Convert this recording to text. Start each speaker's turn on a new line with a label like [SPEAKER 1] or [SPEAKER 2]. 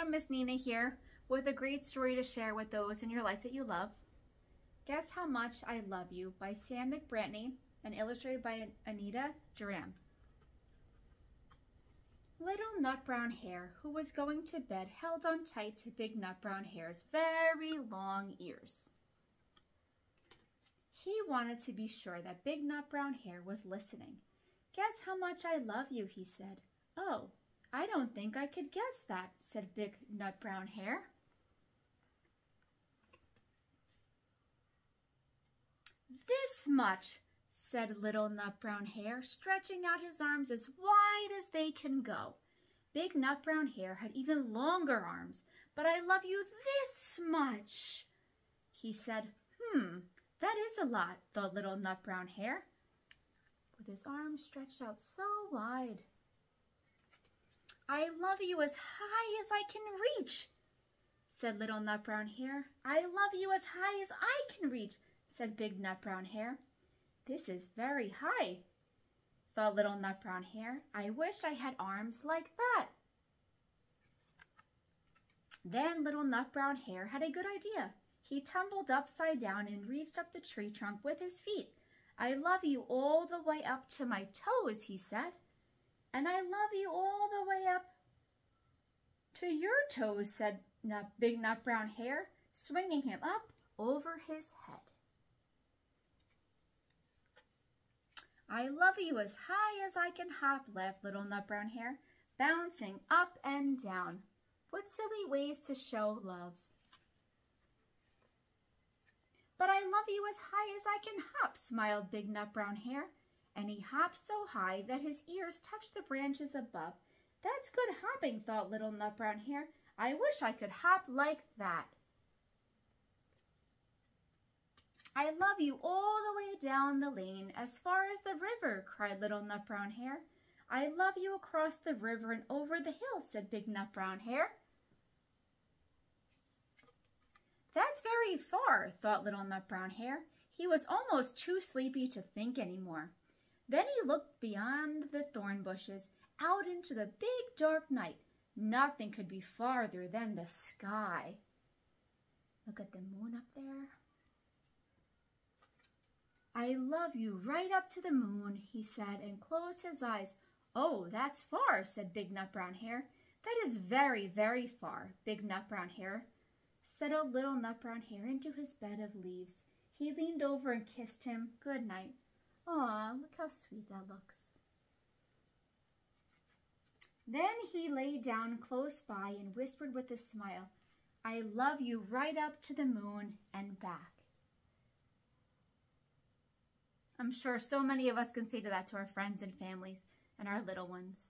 [SPEAKER 1] everyone, Miss Nina here with a great story to share with those in your life that you love. Guess How Much I Love You by Sam Mcbratney and illustrated by Anita Duran. Little Nut Brown Hare, who was going to bed, held on tight to Big Nut Brown Hare's very long ears. He wanted to be sure that Big Nut Brown Hare was listening. "Guess how much I love you," he said. "Oh, I don't think I could guess that," said Big Nut Brown Hare. "This much," said Little Nut Brown Hare, stretching out his arms as wide as they can go. Big Nut Brown Hare had even longer arms. "But I love you this much," he said. That is a lot," thought Little Nut Brown Hare, with his arms stretched out so wide. "I love you as high as I can reach," said Little Nut Brown Hare. "I love you as high as I can reach," said Big Nut Brown Hare. "This is very high," thought Little Nut Brown Hare. "I wish I had arms like that." Then Little Nut Brown Hare had a good idea. He tumbled upside down and reached up the tree trunk with his feet. "I love you all the way up to my toes," he said. "And I love you all the way up to your toes," said Big Nut Brown Hare, swinging him up over his head. "I love you as high as I can hop," laughed Little Nut Brown Hare, bouncing up and down. What silly ways to show love. "But I love you as high as I can hop," smiled Big Nut Brown Hare, and he hopped so high that his ears touched the branches above. "That's good hopping," thought Little Nut Brown Hare. "I wish I could hop like that." "I love you all the way down the lane as far as the river," cried Little Nut Brown Hare. "I love you across the river and over the hill," said Big Nut Brown Hare. "That's very far," thought Little Nut Brown Hare. He was almost too sleepy to think anymore. Then he looked beyond the thorn bushes, out into the big dark night. Nothing could be farther than the sky. Look at the moon up there. "I love you right up to the moon," he said, and closed his eyes. "Oh, that's far," said Big Nut Brown Hare. "That is very, very far," Big Nut Brown Hare settled Little Nut Brown Hare into his bed of leaves. He leaned over and kissed him good night. "Aw, look how sweet that looks." Then he lay down close by and whispered with a smile, "I love you right up to the moon and back." I'm sure so many of us can say that to our friends and families and our little ones.